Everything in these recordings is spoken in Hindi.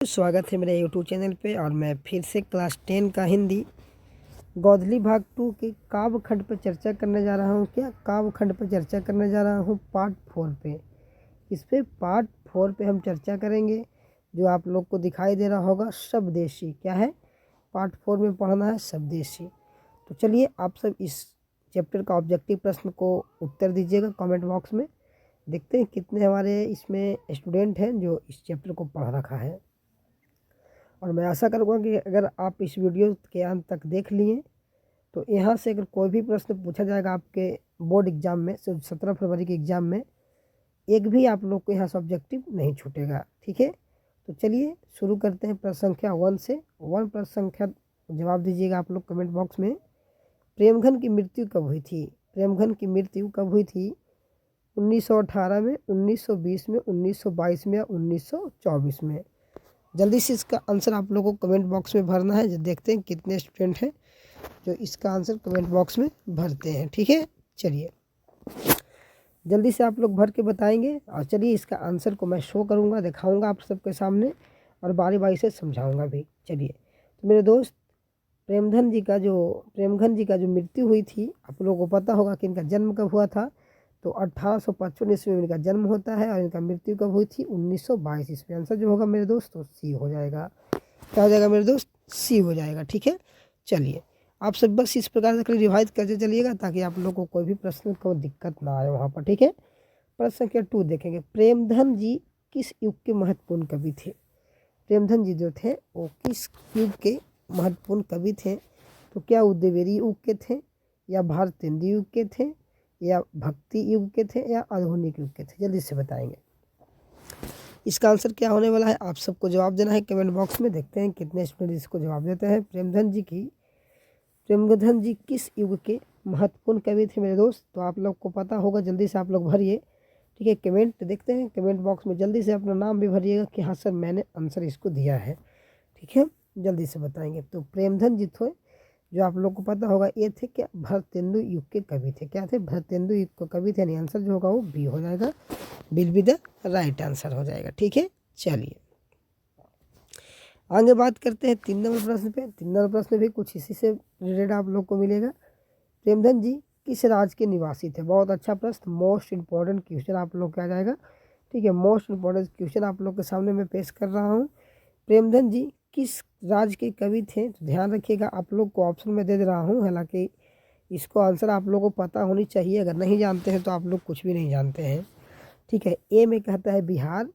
स्वागत है मेरे यूट्यूब चैनल पे। और मैं फिर से क्लास 10 का हिंदी गोधली भाग 2 के काव्य खंड पर चर्चा करने जा रहा हूँ। काव्य खंड पर चर्चा करने जा रहा हूँ पार्ट 4 पे। इस पे पार्ट 4 पे हम चर्चा करेंगे। जो आप लोग को दिखाई दे रहा होगा शब्देशी, क्या है पार्ट 4 में पढ़ना है शब्देशी। तो चलिए आप सब इस चैप्टर का ऑब्जेक्टिव प्रश्न को उत्तर दीजिएगा कमेंट बॉक्स में। देखते हैं कितने हमारे इसमें स्टूडेंट हैं जो इस चैप्टर को पढ़ रखा है। और मैं आशा करूँगा कि अगर आप इस वीडियो के अंत तक देख लिए तो यहाँ से अगर कोई भी प्रश्न पूछा जाएगा आपके बोर्ड एग्ज़ाम में, 17 फरवरी के एग्ज़ाम में, एक भी आप लोग को यहाँ से ऑब्जेक्टिव नहीं छूटेगा। ठीक है, तो चलिए शुरू करते हैं प्रश्न संख्या 1 से। 1 प्रश्न संख्या जवाब दीजिएगा आप लोग कमेंट बॉक्स में। प्रेमघन की मृत्यु कब हुई थी? प्रेमघन की मृत्यु कब हुई थी? 1918 में, 1920 में, 1922 में या 1924 में? जल्दी से इसका आंसर आप लोगों को कमेंट बॉक्स में भरना है। जो देखते हैं कितने स्टूडेंट हैं जो इसका आंसर कमेंट बॉक्स में भरते हैं। ठीक है, चलिए जल्दी से आप लोग भर के बताएंगे। और चलिए इसका आंसर को मैं शो करूंगा, दिखाऊंगा आप सबके सामने और बारी बारी से समझाऊंगा भी। चलिए, तो मेरे दोस्त प्रेमघन जी का जो मृत्यु हुई थी, आप लोगों को पता होगा कि इनका जन्म कब हुआ था। तो 1855 ईस्वी में इनका जन्म होता है और इनका मृत्यु कब हुई थी? 1922 ईस्वी। आंसर जो होगा मेरे दोस्त तो सी हो जाएगा। क्या हो जाएगा मेरे दोस्त? सी हो जाएगा। ठीक है, चलिए आप सब बस इस प्रकार से रिवाइज करते चलिएगा ताकि आप लोगों को कोई भी प्रश्न को दिक्कत ना आए वहाँ पर। ठीक है, प्रश्न संख्या 2 देखेंगे। प्रेमधन जी किस युग के महत्वपूर्ण कवि थे? प्रेमधन जी जो थे वो किस युग के महत्वपूर्ण कवि थे? तो क्या उदयवेरी युग के थे, या भारतेंदु युग के थे, या भक्ति युग के थे, या आधुनिक युग के थे? जल्दी से बताएंगे। इसका आंसर क्या होने वाला है आप सबको जवाब देना है कमेंट बॉक्स में। देखते हैं कितने स्टूडेंट इसको जवाब देते हैं। प्रेमधन जी किस युग के महत्वपूर्ण कवि थे मेरे दोस्त? तो आप लोग को पता होगा, जल्दी से आप लोग भरिए। ठीक है, कमेंट देखते हैं कमेंट बॉक्स में। जल्दी से अपना नाम भी भरिएगा कि हाँ सर मैंने आंसर इसको दिया है। ठीक है, जल्दी से बताएंगे। तो प्रेमधन जी थे, जो आप लोग को पता होगा ये थे क्या? भारतेंदु युग के कवि थे। क्या थे? भारतेंदु युग के कवि थे। यानी आंसर जो होगा वो बी हो जाएगा। Will be the right answer हो जाएगा। ठीक है, चलिए आगे बात करते हैं 3 नंबर प्रश्न पे। 3 नंबर प्रश्न भी कुछ इसी से रिलेटेड आप लोग को मिलेगा। प्रेमधन जी किस राज्य के निवासी थे? बहुत अच्छा प्रश्न, मोस्ट इंपॉर्टेंट क्वेश्चन आप लोग का आ जाएगा। ठीक है, मोस्ट इंपॉर्टेंट क्वेश्चन आप लोग के सामने मैं पेश कर रहा हूँ। प्रेमधन जी किस राज्य के कवि थे? तो ध्यान रखिएगा, आप लोग को ऑप्शन में दे दे रहा हूँ। हालांकि इसको आंसर आप लोगों को पता होनी चाहिए। अगर नहीं जानते हैं तो आप लोग कुछ भी नहीं जानते हैं। ठीक है, ए में कहता है बिहार,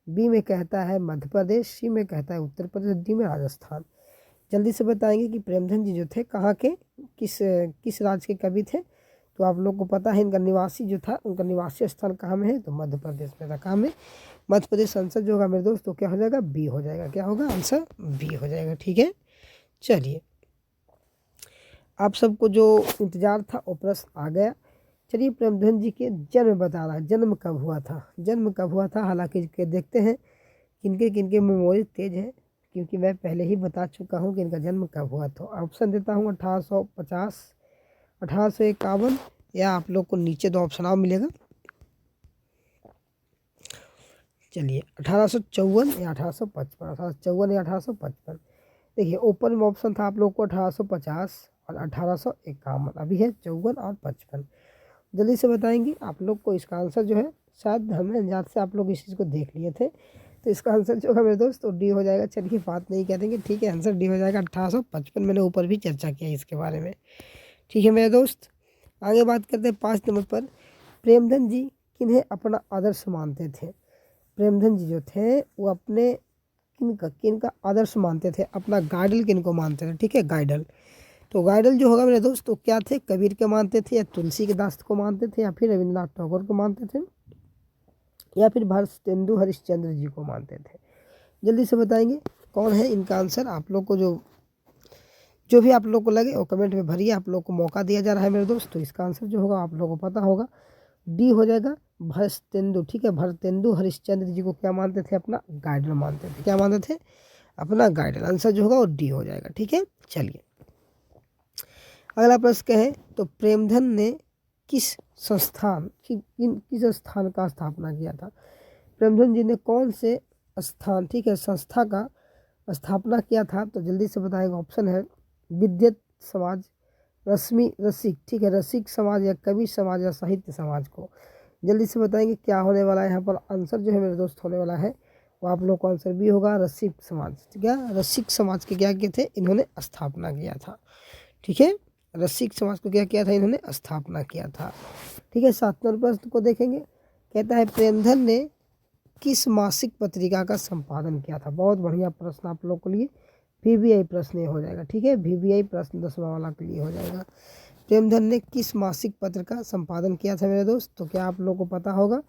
बी में कहता है मध्य प्रदेश, सी में कहता है उत्तर प्रदेश, डी में राजस्थान। जल्दी से बताएंगे कि प्रेमधन जी जो थे कहाँ के, किस राज्य के कवि थे? तो आप लोग को पता है इनका निवासी जो था, उनका निवासी स्थान कहाँ में है? तो मध्य प्रदेश में था। कहाँ में? मध्य प्रदेश। आंसर जो होगा मेरे दोस्त तो क्या हो जाएगा? बी हो जाएगा। क्या होगा? आंसर बी हो जाएगा। ठीक है, चलिए आप सबको जो इंतजार था वो प्रश्न आ गया। चलिए प्रेमधन जी के जन्म बता रहा है, जन्म कब हुआ था? जन्म कब हुआ था? हालांकि देखते हैं किनके किनके मेमोरी तेज है, क्योंकि मैं पहले ही बता चुका हूँ कि इनका जन्म कब हुआ। तो ऑप्शन देता हूँ 1850, 1851, या आप लोग को नीचे 2 ऑप्शन और मिलेगा। चलिए 1854 या 1855, 1854 या 1855। देखिए ऊपर में ऑप्शन था आप लोग को 1850 और 1851। अभी है 54 और 55। जल्दी से बताएंगे आप लोग को इसका आंसर जो है। शायद हमें अंदाज से आप लोग इस चीज़ को देख लिए थे। तो इसका आंसर जो है मेरे दोस्त तो डी हो जाएगा। चलिए बात नहीं करेंगे, ठीक है, आंसर डी हो जाएगा 1855। मैंने ऊपर भी चर्चा किया इसके बारे में। ठीक है मेरे दोस्त, आगे बात करते हैं 5 नंबर पर। प्रेमधन जी किन्हें अपना आदर्श मानते थे? प्रेमधन जी जो थे वो अपने किनका आदर्श मानते थे? अपना गाइडल किनको मानते थे? ठीक है, गाइडल। तो गाइडल जो होगा मेरे दोस्त तो क्या थे? कबीर के मानते थे, या तुलसी के दास को मानते थे, या फिर रविन्द्रनाथ टैगोर को मानते थे, या फिर भारतेंदु हरिश्चंद्र जी को मानते थे? जल्दी से बताएंगे कौन है इनका आंसर। आप लोग को जो भी आप लोग को लगे वो कमेंट में भरिए। आप लोग को मौका दिया जा रहा है मेरे दोस्त। तो इसका आंसर जो होगा आप लोगों को पता होगा, डी हो जाएगा, भारतेंदु। ठीक है, भारतेंदु हरिश्चंद्र जी को क्या मानते थे? अपना गाइडल मानते थे। क्या मानते थे? अपना गाइडल। आंसर जो होगा वो डी हो जाएगा। ठीक है, चलिए अगला प्रश्न है। तो प्रेमधन ने किस संस्थान का स्थापना किया था? प्रेमधन जी ने कौन से स्थान, ठीक है, संस्था का स्थापना किया था? तो जल्दी से बताएंगे। ऑप्शन है विद्वत समाज, रश्मि रसिक, ठीक है, रसिक समाज, या कवि समाज, या साहित्य समाज को। जल्दी से बताएंगे क्या होने वाला है यहाँ पर। आंसर जो है मेरे दोस्त होने वाला है वो आप लोग को आंसर भी होगा रसिक समाज। ठीक है, रसिक समाज के क्या किए थे इन्होंने? स्थापना किया था। ठीक है, रसिक समाज को क्या किया था इन्होंने? स्थापना किया था। ठीक है, 7 नंबर प्रश्न को देखेंगे। कहता है प्रेमधन ने किस मासिक पत्रिका का संपादन किया था? बहुत बढ़िया प्रश्न आप लोग के लिए, VVI प्रश्न ये हो जाएगा। ठीक है, VVI प्रश्न 10वां वाला के लिए हो जाएगा। प्रेमधन ने किस मासिक पत्र का संपादन किया था मेरे दोस्त? तो क्या आप लोग को पता होगा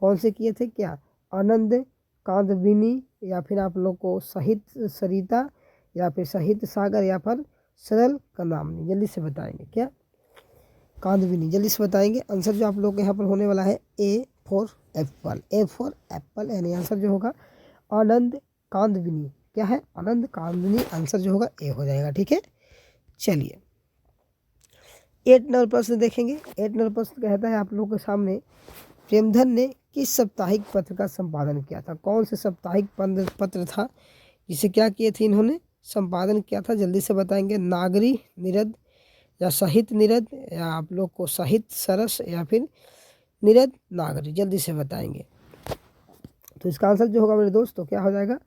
कौन से किए थे? क्या आनंद कांदविनी, या फिर आप लोग को साहित्य सरिता, या फिर साहित्य सागर, या फिर सरल कंदामनी? जल्दी से बताएंगे क्या? कांदविनी। जल्दी से बताएंगे। आंसर जो आप लोग के यहाँ पर होने वाला है A for Apple, A for Apple, यानी आंसर जो होगा आनंद कांदविनी। क्या है? आनंद कांदविनी। आंसर जो होगा A हो जाएगा। ठीक है, चलिए 8 नंबर प्रश्न देखेंगे। 8 नंबर प्रश्न कहता है आप लोगों के सामने प्रेमधन ने किस साप्ताहिक पत्र का संपादन किया था? कौन से साप्ताहिक पत्र था जिसे क्या किए थे इन्होंने? संपादन किया था। जल्दी से बताएंगे। नागरी निरद, या साहित्य निरद, या आप लोग को साहित्य सरस, या फिर निरद नागरी? जल्दी से बताएंगे। तो इसका आंसर जो होगा मेरे दोस्तों क्या हो जाएगा?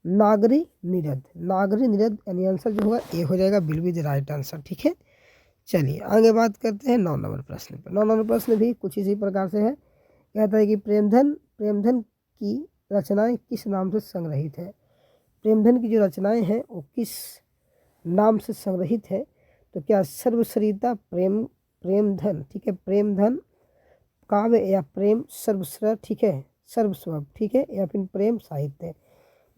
नागरी निरद, नागरी निरद, यानी आंसर जो होगा A हो जाएगा। Bill be the right answer. ठीक है, चलिए आगे बात करते हैं 9 नंबर प्रश्न पर। 9 नंबर प्रश्न भी कुछ इसी प्रकार से है। कहता है कि प्रेमधन की रचनाएं किस नाम से संग्रहित है? प्रेमधन की जो रचनाएं हैं वो किस नाम से संग्रहित है? तो क्या सर्वसरिता प्रेमधन, ठीक है, प्रेमधन काव्य, या प्रेम सर्वस्व, ठीक है, सर्वस्व, ठीक है, या फिर प्रेम साहित्य,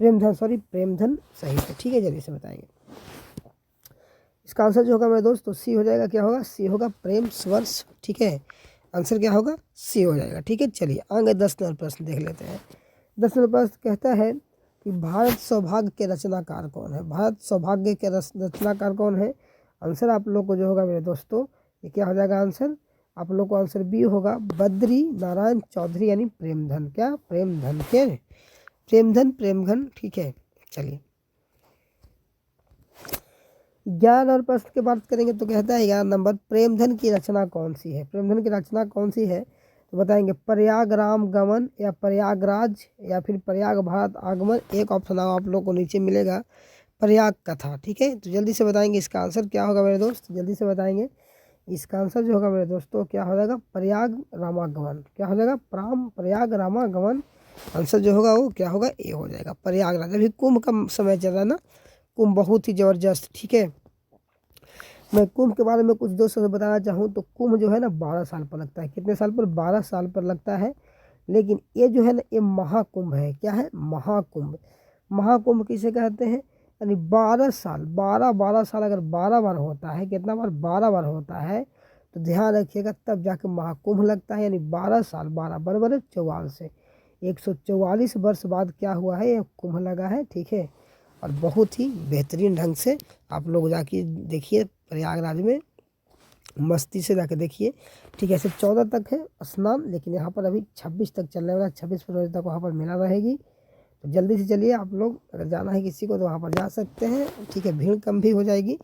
प्रेमधन साहित्य? ठीक है, जल्दी से बताएंगे। इसका आंसर जो होगा मेरे दोस्तों C हो जाएगा। क्या होगा? C होगा, प्रेम स्वर्ष। ठीक है, आंसर क्या होगा? C हो जाएगा। ठीक है, चलिए आगे 10 नंबर प्रश्न देख लेते हैं। 10 नंबर प्रश्न कहता है कि भारत सौभाग्य के रचनाकार कौन है? भारत सौभाग्य के रचनाकार कौन है? आंसर आप लोग को जो होगा मेरे दोस्तों ये क्या हो जाएगा? आंसर आप लोग को आंसर B होगा, बद्री नारायण चौधरी, यानी प्रेमधन। क्या? प्रेमधन के प्रेमधन। ठीक है, चलिए 11 नंबर प्रश्न की बात करेंगे। तो कहता है 11 नंबर, प्रेमधन की रचना कौन सी है? प्रेमधन की रचना कौन सी है? तो बताएंगे प्रयागराम गमन, या प्रयागराज, या फिर प्रयाग भारत आगमन। एक ऑप्शन आप लोग को नीचे मिलेगा, प्रयाग कथा। ठीक है, तो जल्दी से बताएंगे इसका आंसर क्या होगा मेरे दोस्त? जल्दी से बताएंगे। इसका आंसर जो होगा मेरे दोस्तों क्या हो जाएगा? प्रयाग रामागमन। क्या हो जाएगा? प्रयाग रामागमन। आंसर जो होगा वो क्या होगा? A हो जाएगा, प्रयागराज। अभी कुंभ का समय चल रहा है ना, कुंभ बहुत ही ज़बरदस्त। ठीक है, मैं कुंभ के बारे में कुछ दोस्तों से बताना चाहूँ तो कुंभ जो है ना 12 साल पर लगता है। कितने साल पर? 12 साल पर लगता है। लेकिन ये जो है ना ये महाकुंभ है। क्या है? महाकुंभ। महाकुंभ किसे कहते हैं? यानी 12 साल, 12 साल अगर 12 बार होता है, कितना बार? 12 बार होता है, तो ध्यान रखिएगा तब जाके महाकुंभ लगता है। यानी 12 साल, 12 बराबर 44 से 144 वर्ष बाद क्या हुआ है? ये कुंभ लगा है। ठीक है, और बहुत ही बेहतरीन ढंग से आप लोग जाके देखिए प्रयागराज में, मस्ती से जाके देखिए। ठीक है, सिर्फ 14 तक है स्नान, लेकिन यहाँ पर अभी 26 तक चलने वाला है। 26 फरवरी तक वहाँ पर मेला रहेगी। तो जल्दी से चलिए, आप लोग अगर जाना है किसी को तो वहाँ पर जा सकते हैं। ठीक है, भीड़ कम भी हो जाएगी,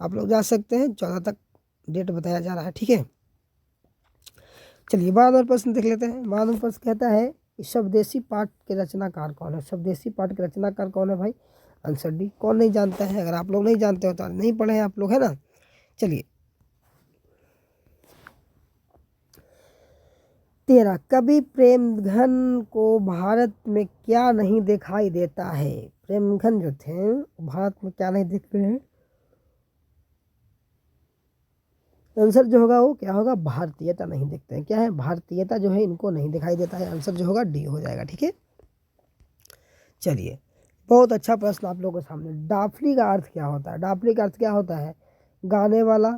आप लोग जा सकते हैं। 14 तक डेट बताया जा रहा है। ठीक है, चलिए 12 नंबर प्रश्न देख लेते हैं। 12 नंबर प्रश्न कहता है कि स्वदेशी पाठ के रचनाकार कौन है? स्वदेशी पाठ के रचनाकार कौन है भाई? Answer D। कौन नहीं जानता है? अगर आप लोग नहीं जानते हो तो नहीं पढ़े हैं आप लोग, है ना। चलिए 13, कवि प्रेमधन को भारत में क्या नहीं दिखाई देता है? प्रेमधन जो थे भारत में क्या नहीं दिखते हैं? आंसर जो होगा वो क्या होगा? भारतीयता नहीं दिखते हैं। क्या है? भारतीयता जो है इनको नहीं दिखाई देता है। आंसर जो होगा D हो जाएगा। ठीक है, चलिए बहुत अच्छा प्रश्न आप लोगों के सामने। डाफली का अर्थ क्या होता है? डाफली का अर्थ क्या होता है? गाने वाला,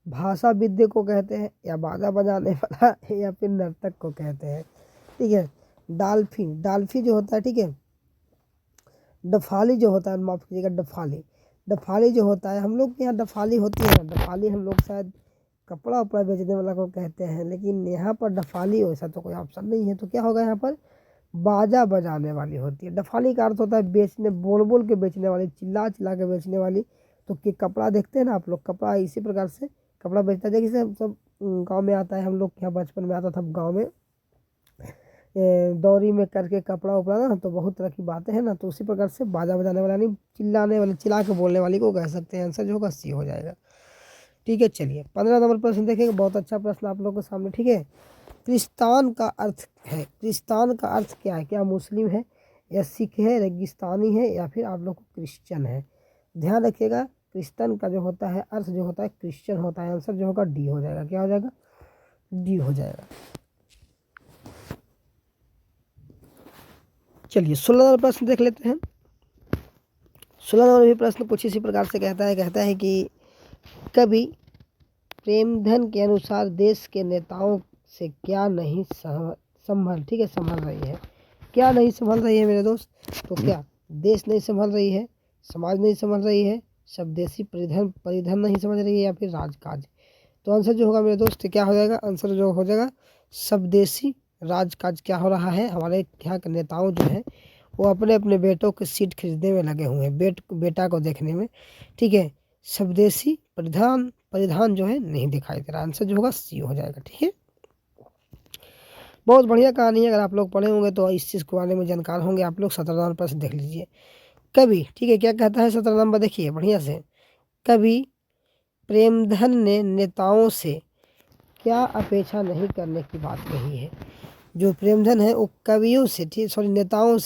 भाषा विद्य को कहते हैं, या बाजा बजाने वाला, या फिर नर्तक को कहते हैं। ठीक है, डाल्फी जो होता है, ठीक है, डफाली जो होता है, माफ कीजिएगा, डफाली जो होता है, हम लोग के यहाँ डफाली होती है ना। डफाली हम लोग शायद कपड़ा उपड़ा बेचने वाला को कहते हैं, लेकिन यहाँ पर डफाली वैसा तो कोई ऑप्शन नहीं है। तो क्या होगा यहाँ पर? बाजा बजाने वाली होती है। डफाली का अर्थ होता है बेचने, बोल बोल के बेचने वाली, चिल्ला चिल्ला के बेचने वाली। तो कि कपड़ा देखते हैं ना आप लोग, कपड़ा इसी प्रकार से कपड़ा बेचता है। जैसे हम सब गाँव में आता है, हम लोग यहाँ बचपन में आता था गाँव में, दौरी में करके कपड़ा उपड़ा ना, तो बहुत तरह की बातें हैं ना। तो उसी प्रकार से बाजा बजाने वाला नहीं, चिल्लाने वाली, चिल्ला के बोलने वाली को कह सकते हैं। आंसर जो होगा सी हो जाएगा। ठीक है, चलिए 15 नंबर प्रश्न देखेंगे। बहुत अच्छा प्रश्न आप लोगों के सामने। ठीक है, क्रिस्तान का अर्थ है, क्रिस्तान का अर्थ क्या है? क्या मुस्लिम है, या सिख है, रेगिस्तानी है, या फिर आप लोग को क्रिश्चियन है? ध्यान रखिएगा, क्रिस्तान का जो होता है अर्थ जो होता है क्रिश्चियन होता है। आंसर जो होगा डी हो जाएगा। क्या हो जाएगा? डी हो जाएगा। चलिए 16 नंबर प्रश्न देख लेते हैं। 16 नंबर भी प्रश्न कुछ इसी प्रकार से कहता है कि कवि प्रेमधन के अनुसार देश के नेताओं से क्या नहीं संभल, ठीक है, संभल रही है। क्या नहीं संभल रही है मेरे दोस्त? तो क्या देश नहीं संभल रही है, समाज नहीं संभल रही है, स्वदेशी परिधन नहीं समझ रही है, या फिर राजकाज? तो आंसर जो होगा मेरे दोस्त क्या हो जाएगा? आंसर जो हो जाएगा स्वदेशी राजकाज। क्या हो रहा है? हमारे यहाँ के नेताओं जो हैं वो अपने अपने बेटों के सीट खरीदने में लगे हुए हैं, बेटा को देखने में। ठीक है, स्वदेशी परिधान जो है नहीं दिखाई दे रहा। आंसर जो होगा सी हो जाएगा। ठीक है, बहुत बढ़िया कहानी है। अगर आप लोग पढ़े होंगे तो इस चीज़ के बारे में जानकार होंगे आप लोग। 17 नंबर प्रश्न देख लीजिए। कवि, ठीक है, क्या कहता है 17 नंबर? देखिए बढ़िया से। कवि प्रेमधन ने नेताओं से क्या अपेक्षा नहीं करने की बात कही है? जो प्रेमधन है वो कवियों से, ठीक, सॉरी, नेताओं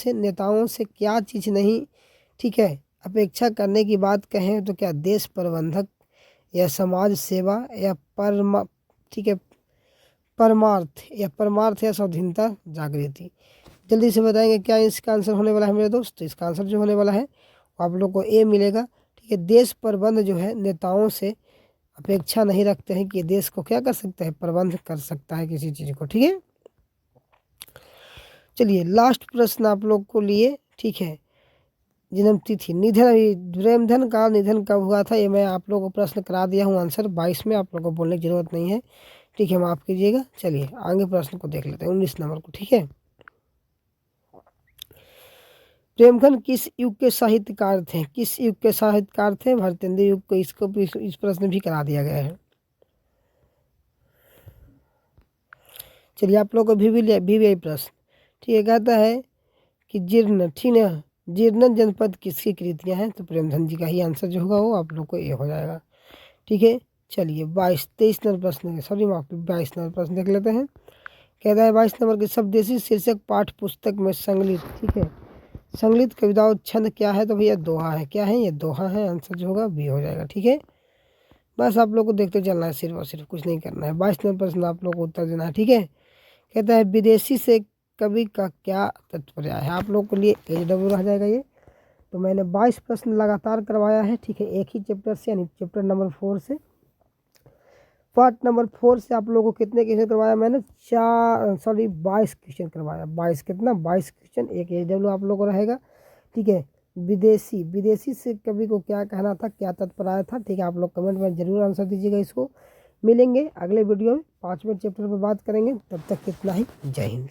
से क्या चीज़ नहीं, ठीक है, अपेक्षा करने की बात कहें तो क्या देश प्रबंधक, या समाज सेवा, या ठीक है, परमार्थ या स्वाधीनता जागृति? जल्दी से बताएंगे क्या इसका आंसर होने वाला है मेरे दोस्त? तो इसका आंसर जो होने वाला है वो आप लोग को ए मिलेगा। ठीक है, देश प्रबंध जो है नेताओं से अपेक्षा नहीं रखते हैं कि देश को क्या कर सकता है, प्रबंध कर सकता है किसी चीज़ को। ठीक है, चलिए लास्ट प्रश्न आप लोग को लिए। ठीक है, जन्म तिथि, प्रेमधन का निधन कब हुआ था? ये मैं आप लोगों को प्रश्न करा दिया हूँ। आंसर 22 में, आप लोगों को बोलने की जरूरत नहीं है। ठीक है, माफ कीजिएगा। चलिए आगे प्रश्न को देख लेते हैं, 19 नंबर को। ठीक है, प्रेमधन किस युग के साहित्यकार थे? किस युग के साहित्यकार थे? भारतेंदु युग को। इसको भी, इस प्रश्न भी करा दिया गया है। चलिए आप लोग को भी प्रश्न, ठीक है, कहता है कि जीर्ण, ठीक है, जीर्ण जनपद किसकी कृतियाँ हैं? तो प्रेमधन जी का ही आंसर जो होगा वो आप लोग को ये हो जाएगा। ठीक है, चलिए 23 नंबर प्रश्न, सॉरी माफ, 22 नंबर प्रश्न देख लेते हैं। कहता है 22 नंबर के स्वदेशी शीर्षक पाठ्य पुस्तक में संकलित, ठीक है, संकलित कविताओं छंद क्या है? तो भैया दोहा है। क्या है? ये दोहा है। आंसर जो होगा बी हो जाएगा। ठीक है, बस आप लोग को देखते चलना है, सिर्फ और सिर्फ, कुछ नहीं करना है। 22 नंबर प्रश्न आप लोग को उत्तर देना है। ठीक है, कहता है विदेशी से कवि का क्या तात्पर्य है? आप लोग के लिए HW रह जाएगा ये। तो मैंने 22 प्रश्न लगातार करवाया है। ठीक है, एक ही चैप्टर से, यानी चैप्टर नंबर 4 से, पार्ट नंबर 4 से आप लोगों को कितने क्वेश्चन करवाया मैंने? 22 क्वेश्चन करवाया। 22 कितना? 22 क्वेश्चन, एक HW आप लोगों को रहेगा। ठीक है, विदेशी से कवि को क्या कहना था, क्या तात्पर्य था? ठीक है, आप लोग कमेंट में जरूर आंसर दीजिएगा इसको। मिलेंगे अगले वीडियो में 5वें चैप्टर पर बात करेंगे। तब तक कितना ही, जय हिंद।